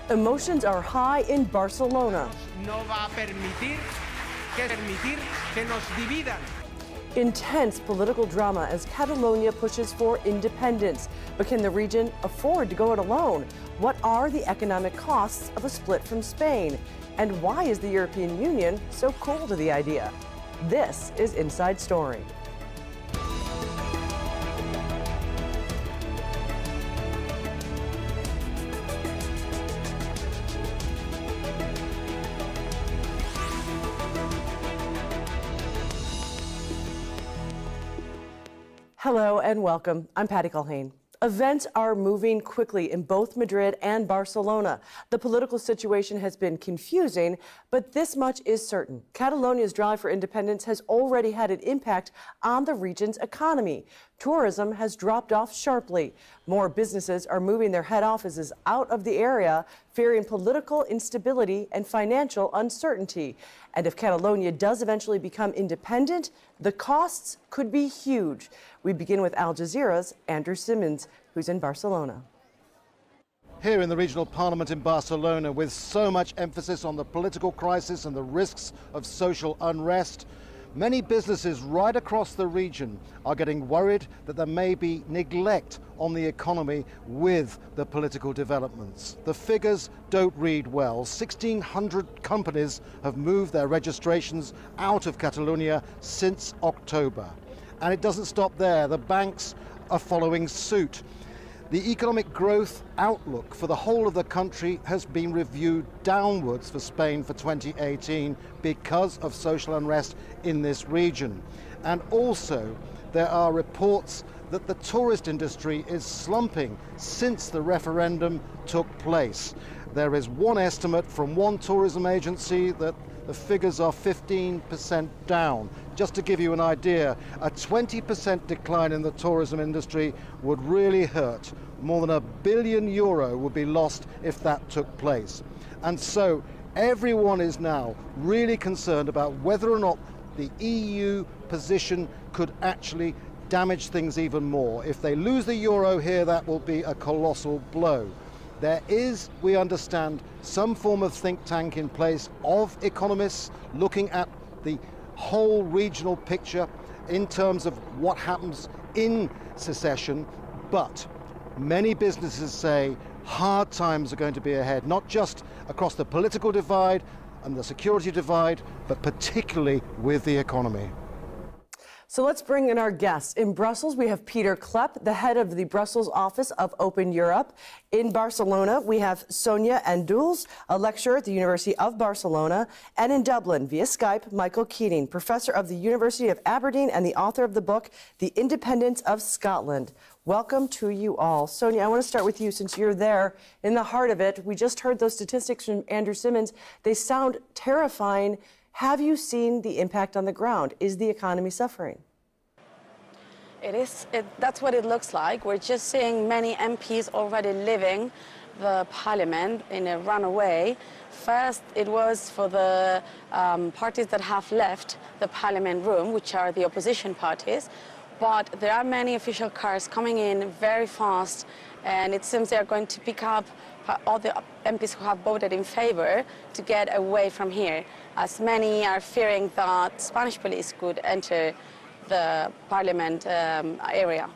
Emotions are high in Barcelona. No va a permitir que nos dividan. Intense political drama as Catalonia pushes for independence. But can the region afford to go it alone? What are the economic costs of a split from Spain? And why is the European Union so cool to the idea? This is Inside Story. Hello and welcome. I'm Patty Culhane. Events are moving quickly in both Madrid and Barcelona. The political situation has been confusing, but this much is certain. Catalonia's drive for independence has already had an impact on the region's economy. Tourism has dropped off sharply. More businesses are moving their head offices out of the area, fearing political instability and financial uncertainty. And if Catalonia does eventually become independent, the costs could be huge. We begin with Al Jazeera's Andrew Simmons, who's in Barcelona. Here in the regional parliament in Barcelona, with so much emphasis on the political crisis and the risks of social unrest, many businesses right across the region are getting worried that there may be neglect on the economy with the political developments. The figures don't read well. 1,600 companies have moved their registrations out of Catalonia since October. And it doesn't stop there. The banks are following suit. The economic growth outlook for the whole of the country has been reviewed downwards for Spain for 2018 because of social unrest in this region. And also, there are reports that the tourist industry is slumping since the referendum took place. There is one estimate from one tourism agency that the figures are 15% down. Just to give you an idea, a 20% decline in the tourism industry would really hurt. More than €1 billion would be lost if that took place. And so everyone is now really concerned about whether or not the EU position could actually damage things even more. If they lose the euro here, that will be a colossal blow. There is, we understand, some form of think tank in place of economists looking at the whole regional picture in terms of what happens in secession, but many businesses say hard times are going to be ahead, not just across the political divide and the security divide, but particularly with the economy. So let's bring in our guests. In Brussels, we have Peter Klepp, the head of the Brussels office of Open Europe. In Barcelona, we have Sonia Anduls, a lecturer at the University of Barcelona. And in Dublin, via Skype, Michael Keating, professor of the University of Aberdeen and the author of the book, The Independence of Scotland. Welcome to you all. Sonia, I want to start with you since you're there in the heart of it. We just heard those statistics from Andrew Simmons. They sound terrifying. Have you seen the impact on the ground? Is the economy suffering? It is. That's what it looks like. We're just seeing many MPs already leaving the parliament in a runaway. First, it was for the parties that have left the parliament room, which are the opposition parties. But there are many official cars coming in very fast, and it seems they are going to pick up all the MPs who have voted in favor to get away from here, as many are fearing that Spanish police could enter the parliament area.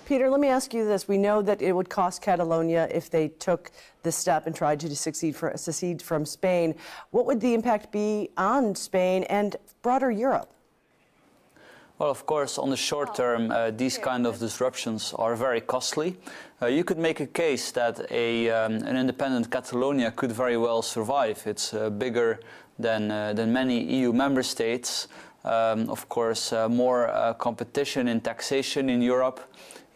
Peter, let me ask you this. We know that it would cost Catalonia if they took this step and tried to secede from Spain. What would the impact be on Spain and broader Europe? Well, of course, on the short term, these kind of disruptions are very costly. You could make a case that an independent Catalonia could very well survive. It's bigger than many EU member states. Of course, more competition in taxation in Europe,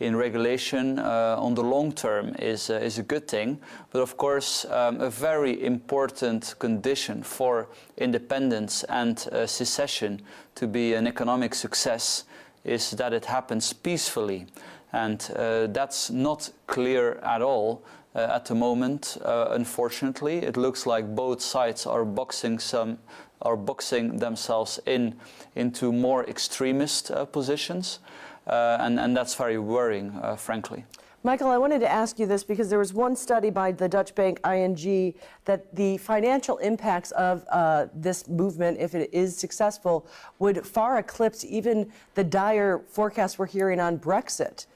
in regulation on the long term is a good thing. But of course, a very important condition for independence and secession to be an economic success is that it happens peacefully. And that's not clear at all at the moment. Unfortunately, it looks like both sides are boxing themselves into more extremist positions. And that's very worrying, frankly. Michael, I wanted to ask you this because there was one study by the Dutch bank ING that the financial impacts of this movement, if it is successful, would far eclipse even the dire forecasts we're hearing on Brexit.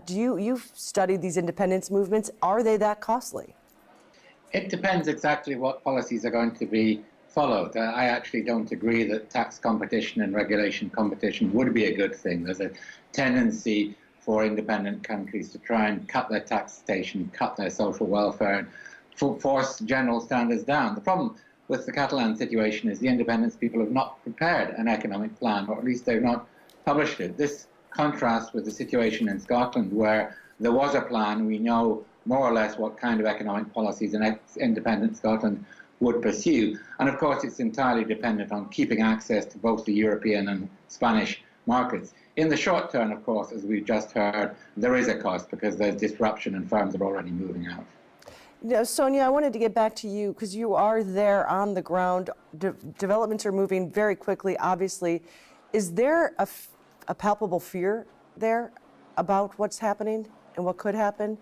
You've studied these independence movements. Are they that costly? It depends exactly what policies are going to be followed. I actually don't agree that tax competition and regulation competition would be a good thing. There's a tendency for independent countries to try and cut their taxation, cut their social welfare, and force general standards down. The problem with the Catalan situation is the independence people have not prepared an economic plan, or at least they've not published it. This contrasts with the situation in Scotland, where there was a plan. We know more or less what kind of economic policies an independent Scotland would pursue. And of course, it's entirely dependent on keeping access to both the European and Spanish markets. In the short term, of course, as we've just heard, there is a cost because there's disruption and firms are already moving out. Now, Sonia, I wanted to get back to you because you are there on the ground. Developments are moving very quickly, obviously. Is there a palpable fear there about what's happening and what could happen?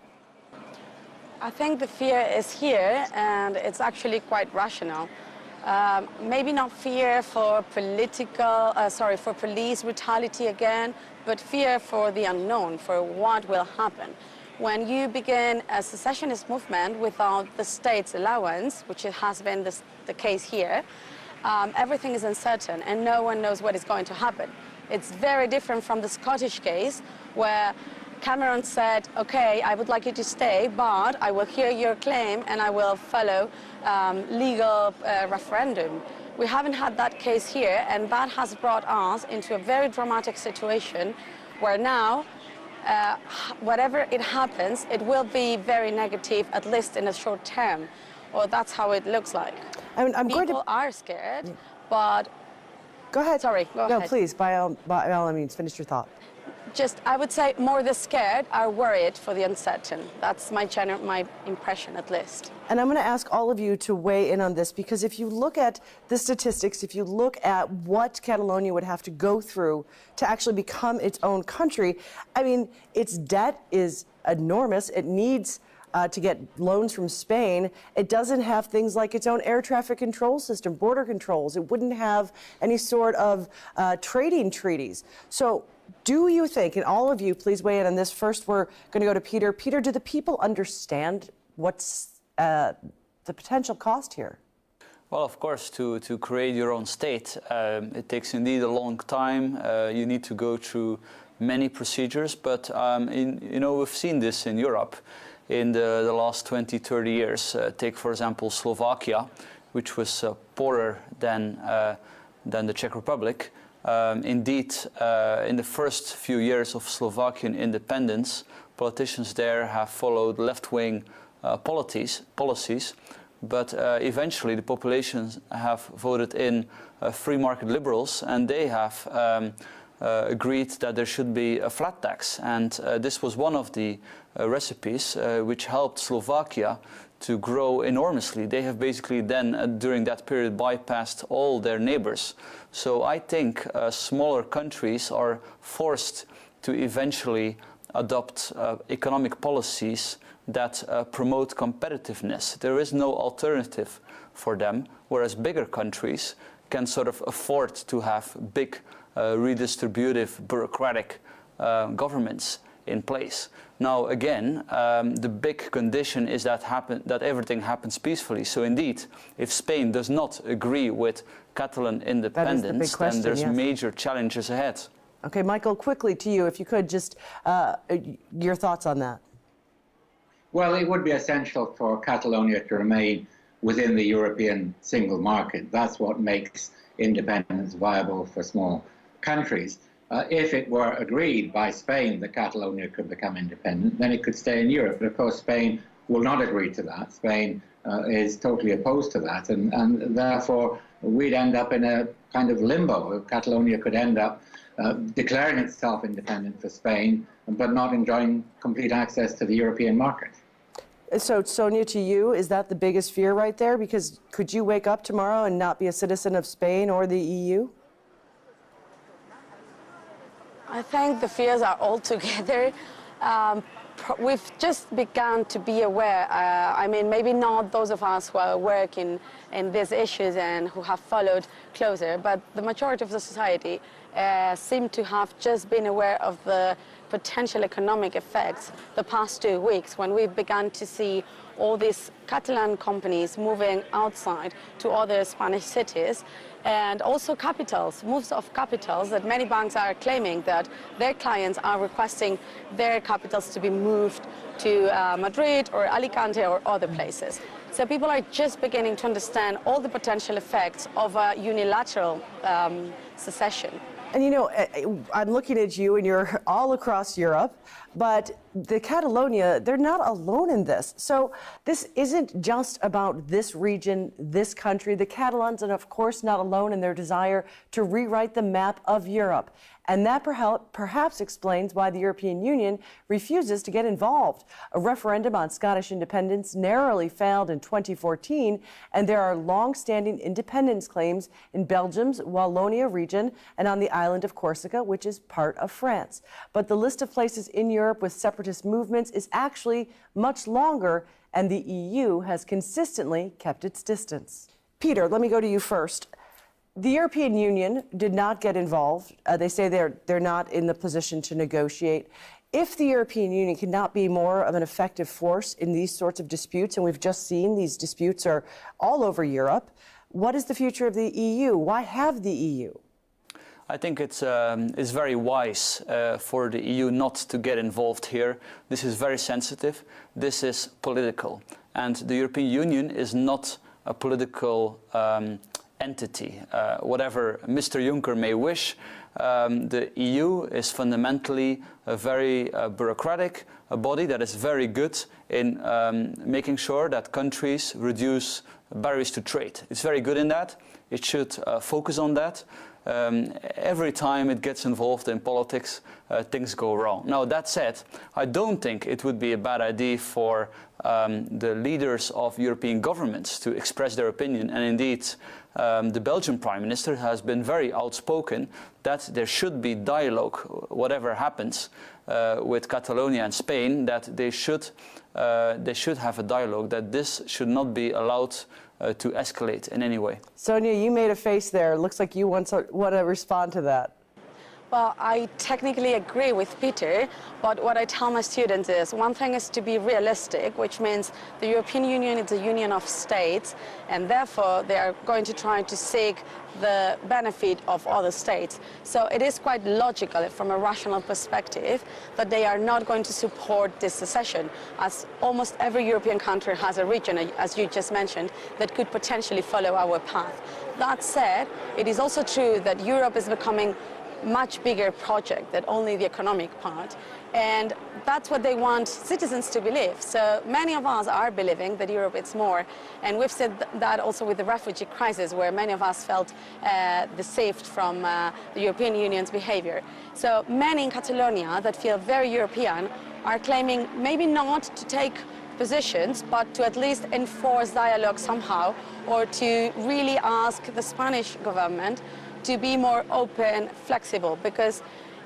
I think the fear is here, and it's actually quite rational. Maybe not fear for for police brutality again, but fear for the unknown, for what will happen. When you begin a secessionist movement without the state's allowance, which has been the case here, everything is uncertain and no one knows what is going to happen. It's very different from the Scottish case, where Cameron said, okay, I would like you to stay, but I will hear your claim and I will follow legal referendum. We haven't had that case here, and that has brought us into a very dramatic situation where now, whatever it happens, it will be very negative, at least in the short term. Or that's how it looks like. People are scared, but... Go ahead. Sorry, go ahead. No, please, by all means, finish your thought. Just, I would say more the scared are worried for the uncertain. That's my impression, at least. And I'm going to ask all of you to weigh in on this, because if you look at the statistics, if you look at what Catalonia would have to go through to actually become its own country, I mean, its debt is enormous. It needs to get loans from Spain. It doesn't have things like its own air traffic control system, border controls. It wouldn't have any sort of trading treaties. So do you think, and all of you, please weigh in on this. First, we're going to go to Peter. Peter, do the people understand what's the potential cost here? Well, of course, to create your own state, it takes indeed a long time. You need to go through many procedures, but we've seen this in Europe in the last 20, 30 years. Take, for example, Slovakia, which was poorer than the Czech Republic. Indeed, in the first few years of Slovakian independence, politicians there have followed left-wing policies, but eventually the populations have voted in free market liberals, and they have agreed that there should be a flat tax. And this was one of the recipes which helped Slovakia to grow enormously. They have basically then, during that period, bypassed all their neighbors. So I think smaller countries are forced to eventually adopt economic policies that promote competitiveness. There is no alternative for them, whereas bigger countries can sort of afford to have big redistributive, bureaucratic governments in place. Now, again, the big condition is that everything happens peacefully. So indeed, if Spain does not agree with Catalan independence, then there's major challenges ahead. Okay, Michael, quickly to you, if you could, just your thoughts on that. Well, it would be essential for Catalonia to remain within the European single market. That's what makes independence viable for small countries. If it were agreed by Spain that Catalonia could become independent, then it could stay in Europe. But of course, Spain will not agree to that. Spain is totally opposed to that, and therefore we'd end up in a kind of limbo. Catalonia could end up declaring itself independent for Spain, but not enjoying complete access to the European market. So, Sonia, to you, is that the biggest fear right there? Because could you wake up tomorrow and not be a citizen of Spain or the EU? I think the fears are all together. we've just begun to be aware. I mean, maybe not those of us who are working in these issues and who have followed closer, but the majority of the society seem to have just been aware of the potential economic effects the past 2 weeks, when we've begun to see all these Catalan companies moving outside to other Spanish cities, and also capitals, moves of capitals, that many banks are claiming that their clients are requesting their capitals to be moved to Madrid or Alicante or other places. So people are just beginning to understand all the potential effects of a unilateral secession. And you know, I'm looking at you and you're all across Europe, but the Catalonia, they're not alone in this. So this isn't just about this region, this country. The Catalans are, of course, not alone in their desire to rewrite the map of Europe. And that perhaps explains why the European Union refuses to get involved. A referendum on Scottish independence narrowly failed in 2014, and there are long-standing independence claims in Belgium's Wallonia region and on the island of Corsica, which is part of France. But the list of places in Europe with separatist movements is actually much longer, and the EU has consistently kept its distance. Peter, let me go to you first. The European Union did not get involved. They say they're not in the position to negotiate. If the European Union cannot be more of an effective force in these sorts of disputes, and we've just seen these disputes are all over Europe, what is the future of the EU? Why have the EU? I think it's very wise for the EU not to get involved here. This is very sensitive. This is political. And the European Union is not a political entity. Whatever Mr. Juncker may wish, the EU is fundamentally a very bureaucratic body that is very good in making sure that countries reduce barriers to trade. It's very good in that. It should focus on that. Every time it gets involved in politics, things go wrong. Now, that said, I don't think it would be a bad idea for the leaders of European governments to express their opinion. And indeed, the Belgian Prime Minister has been very outspoken that there should be dialogue, whatever happens with Catalonia and Spain, that they should have a dialogue, that this should not be allowed to escalate in any way. Sonia, you made a face there. It looks like you want to respond to that. Well, I technically agree with Peter, but what I tell my students is one thing is to be realistic, which means the European Union is a union of states, and therefore they are going to try to seek the benefit of other states. So it is quite logical from a rational perspective that they are not going to support this secession, as almost every European country has a region, as you just mentioned, that could potentially follow our path. That said, it is also true that Europe is becoming much bigger project than only the economic part, and that's what they want citizens to believe. So many of us are believing that Europe is more, and we've said that also with the refugee crisis, where many of us felt deceived from the European Union's behavior. So many in Catalonia that feel very European are claiming maybe not to take positions, but to at least enforce dialogue somehow, or to really ask the Spanish government to be more open, flexible, because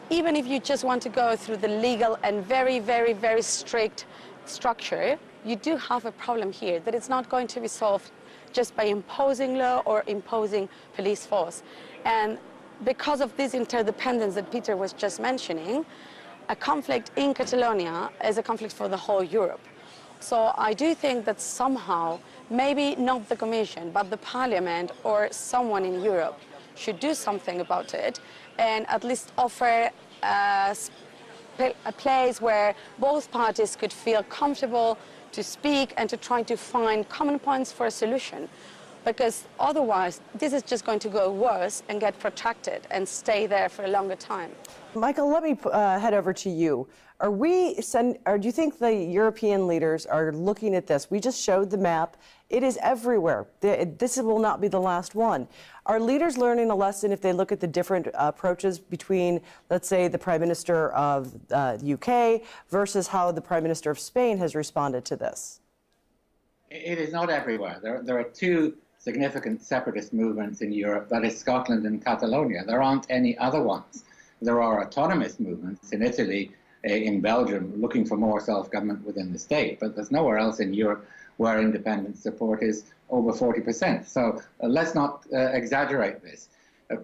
even if you just want to go through the legal and very, very, very strict structure, you do have a problem here that it's not going to be solved just by imposing law or imposing police force. And because of this interdependence that Peter was just mentioning, a conflict in Catalonia is a conflict for the whole Europe. So I do think that somehow, maybe not the Commission, but the Parliament or someone in Europe should do something about it and at least offer a place where both parties could feel comfortable to speak and to try to find common points for a solution. Because otherwise, this is just going to go worse and get protracted and stay there for a longer time. Michael, let me head over to you. Or do you think the European leaders are looking at this? We just showed the map. It is everywhere. This will not be the last one. Are leaders learning a lesson if they look at the different approaches between, let's say, the Prime Minister of the UK versus how the Prime Minister of Spain has responded to this? It is not everywhere. There are two significant separatist movements in Europe, that is Scotland and Catalonia. There aren't any other ones. There are autonomous movements in Italy in Belgium looking for more self-government within the state, but there's nowhere else in Europe where independent support is over 40%. So let's not exaggerate this.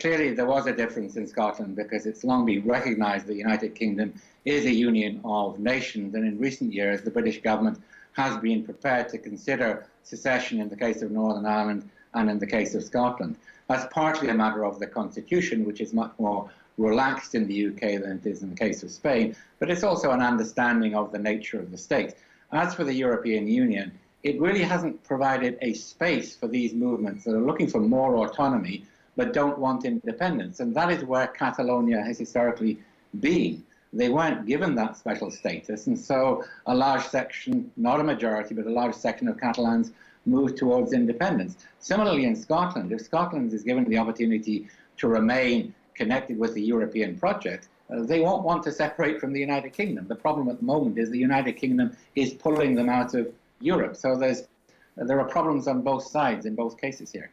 Clearly, there was a difference in Scotland because it's long been recognised the United Kingdom is a union of nations, and in recent years the British government has been prepared to consider secession in the case of Northern Ireland and in the case of Scotland. That's partly a matter of the constitution, which is much more relaxed in the UK than it is in the case of Spain, but it's also an understanding of the nature of the state. As for the European Union, it really hasn't provided a space for these movements that are looking for more autonomy but don't want independence, and that is where Catalonia has historically been. They weren't given that special status, and so a large section, not a majority, but a large section of Catalans moved towards independence. Similarly in Scotland, if Scotland is given the opportunity to remain connected with the European project, they won't want to separate from the United Kingdom. The problem at the moment is the United Kingdom is pulling them out of Europe. So there are problems on both sides in both cases here.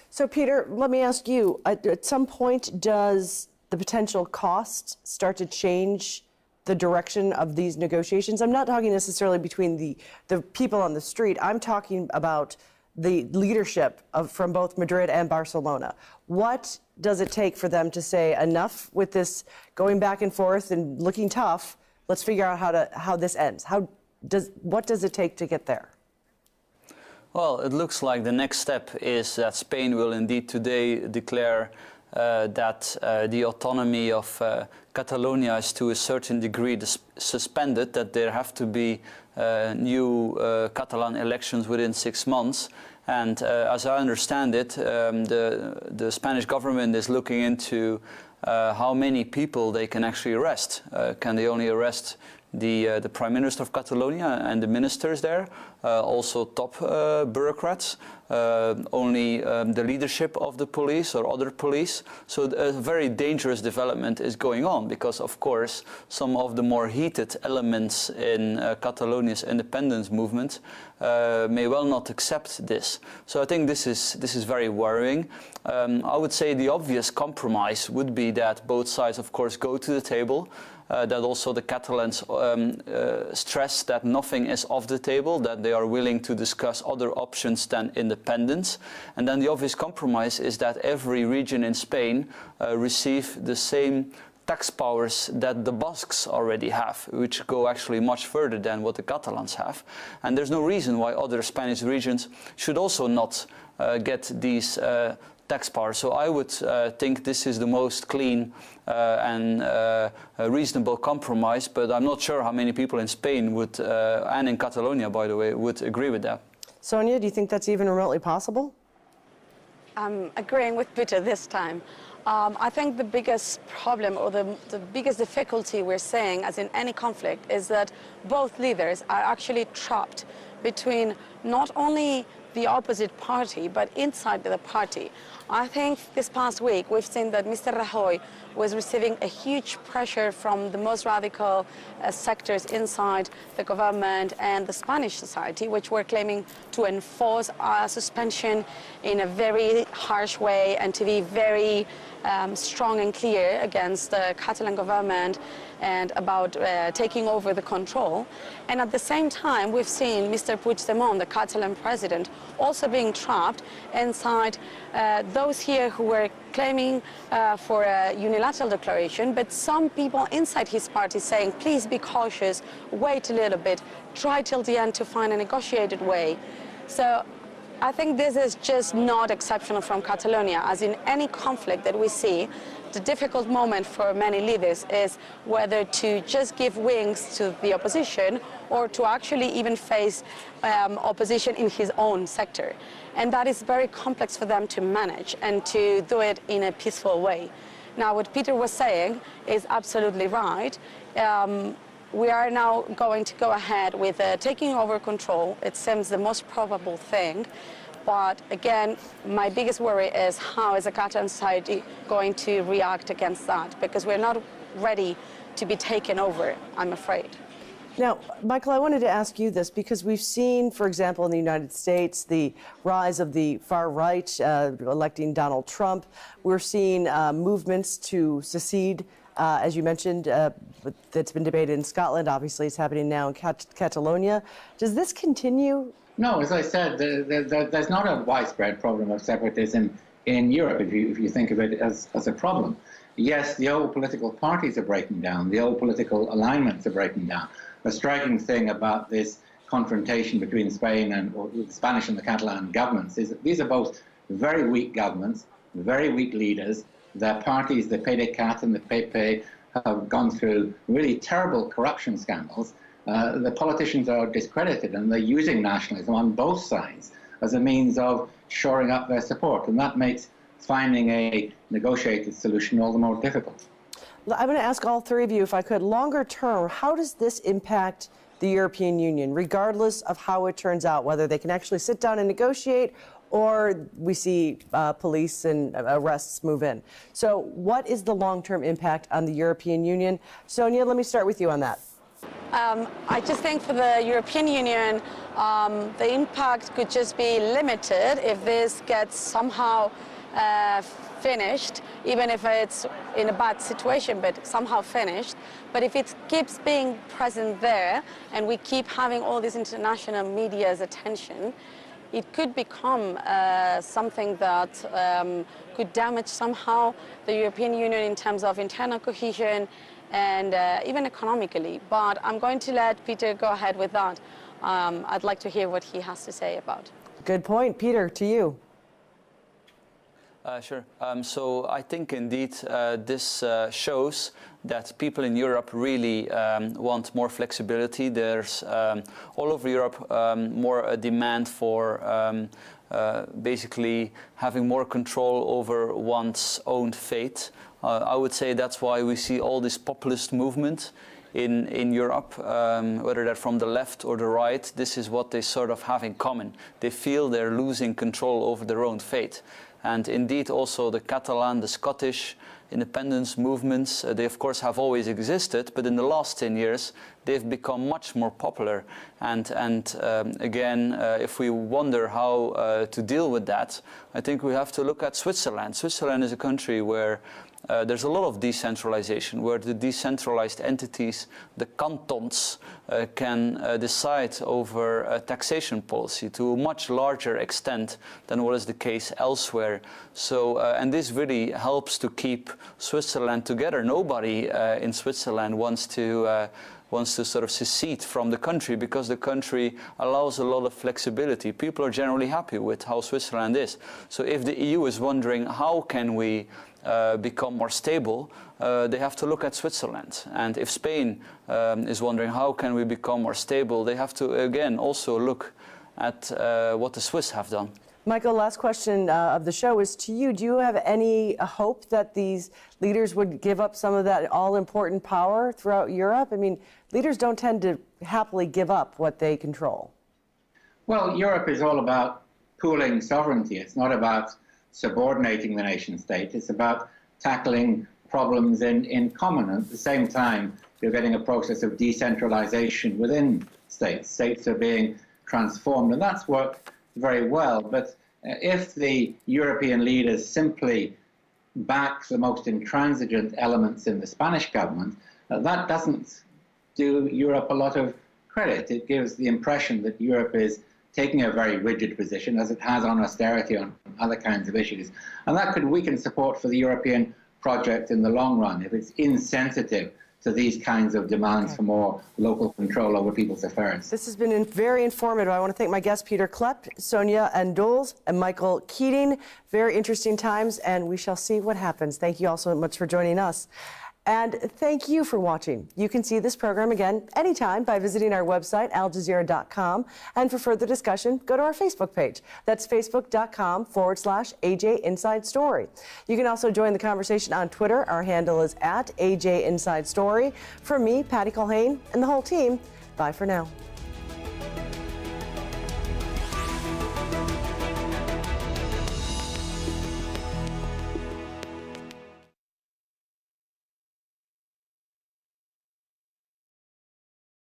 So, Peter, let me ask you, at some point, does the potential cost start to change the direction of these negotiations? I'm not talking necessarily between the people on the street. I'm talking about the leadership from both Madrid and Barcelona. What does it take for them to say, enough with this going back and forth and looking tough, let's figure out how this ends? What does it take to get there? Well, it looks like the next step is that Spain will indeed today declare that the autonomy of Catalonia is to a certain degree suspended, that there have to be new Catalan elections within 6 months. And as I understand it, the Spanish government is looking into how many people they can actually arrest. Can they only arrest the Prime Minister of Catalonia and the ministers there, also top bureaucrats, only the leadership of the police or other police. So a very dangerous development is going on because, of course, some of the more heated elements in Catalonia's independence movement may well not accept this. So I think this is very worrying. I would say the obvious compromise would be that both sides, of course, go to the table. That also the Catalans stress that nothing is off the table, that they are willing to discuss other options than independence. And then the obvious compromise is that every region in Spain receive the same tax powers that the Basques already have, which go actually much further than what the Catalans have. And there's no reason why other Spanish regions should also not get these tax power. So I would think this is the most clean and reasonable compromise, but I'm not sure how many people in Spain would, and in Catalonia, by the way, would agree with that. Sonia, do you think that's even remotely possible? I'm agreeing with Peter this time. I think the biggest problem or the biggest difficulty we're seeing, as in any conflict, is that both leaders are actually trapped between not only the opposite party, but inside the party. I think this past week we've seen that Mr. Rajoy was receiving a huge pressure from the most radical sectors inside the government and the Spanish society, which were claiming to enforce suspension in a very harsh way and to be very strong and clear against the Catalan government and about taking over the control. And at the same time, we've seen Mr. Puigdemont, the Catalan president, also being trapped inside those here who were claiming for a unilateral declaration, but some people inside his party saying, please be cautious, wait a little bit, try till the end to find a negotiated way. So I think this is just not exceptional from Catalonia. As in any conflict that we see, the difficult moment for many leaders is whether to just give wings to the opposition or to actually even face opposition in his own sector. And that is very complex for them to manage and to do it in a peaceful way. Now, what Peter was saying is absolutely right. We are now going to go ahead with taking over control. It seems the most probable thing. But again, my biggest worry is how is the Catalan society going to react against that? Because we're not ready to be taken over, I'm afraid. Now, Michael, I wanted to ask you this because we've seen, for example, in the United States, the rise of the far right electing Donald Trump. We're seeing movements to secede as you mentioned, that's been debated in Scotland. Obviously, it's happening now in Catalonia. Does this continue? No, as I said, there's not a widespread problem of separatism in Europe, if you think of it as a problem. Yes, the old political parties are breaking down. The old political alignments are breaking down. A striking thing about this confrontation between Spain and the Spanish and the Catalan governments is that these are both very weak governments, very weak leaders. Their parties, the PDeCAT and the PP, have gone through really terrible corruption scandals. The politicians are discredited, and they're using nationalism on both sides as a means of shoring up their support, and that makes finding a negotiated solution all the more difficult. I'm going to ask all three of you, if I could, longer term, how does this impact the European Union, regardless of how it turns out, whether they can actually sit down and negotiate or we see police and arrests move in? So what is the long-term impact on the European Union? Sonia, let me start with you on that. I just think for the European Union, the impact could just be limited if this gets somehow finished, even if it's in a bad situation, but somehow finished. But if it keeps being present there and we keep having all this international media's attention, it could become something that could damage somehow the European Union in terms of internal cohesion and even economically. But I'm going to let Peter go ahead with that. I'd like to hear what he has to say about. Good point. Peter, to you. Sure. So I think indeed this shows that people in Europe really want more flexibility. There's all over Europe more a demand for basically having more control over one's own fate. I would say that's why we see all this populist movement in Europe, whether they're from the left or the right. This is what they sort of have in common. They feel they're losing control over their own fate. And indeed also the Catalan, the Scottish independence movements, they of course have always existed, but in the last 10 years they've become much more popular. And again, if we wonder how to deal with that, I think we have to look at Switzerland. Switzerland is a country where there's a lot of decentralization, where the decentralized entities, the cantons, can decide over a taxation policy to a much larger extent than what is the case elsewhere. So, and this really helps to keep Switzerland together. Nobody in Switzerland wants to sort of secede from the country, because the country allows a lot of flexibility. People are generally happy with how Switzerland is. So if the EU is wondering how can we become more stable, they have to look at Switzerland. And if Spain is wondering how can we become more stable, they have to again also look at what the Swiss have done. Michael, last question of the show is to you. Do you have any hope that these leaders would give up some of that all-important power throughout Europe? I mean, leaders don't tend to happily give up what they control. Well, Europe is all about pooling sovereignty. It's not about subordinating the nation state. It's about tackling problems in common. And at the same time, you're getting a process of decentralization within states. States are being transformed, and that's worked very well. But if the European leaders simply back the most intransigent elements in the Spanish government, that doesn't do Europe a lot of credit. It gives the impression that Europe is taking a very rigid position, as it has on austerity, on other kinds of issues. And that could weaken support for the European project in the long run if it's insensitive to these kinds of demands for more local control over people's affairs. This has been very informative. I want to thank my guests, Peter Klepp, Sonia Andols, and Michael Keating. Very interesting times, and we shall see what happens. Thank you all so much for joining us. And thank you for watching. You can see this program again anytime by visiting our website, aljazeera.com. And for further discussion, go to our Facebook page. That's facebook.com/AJ Inside Story. You can also join the conversation on Twitter. Our handle is @AJ Inside Story. From me, Patty Culhane, and the whole team, bye for now.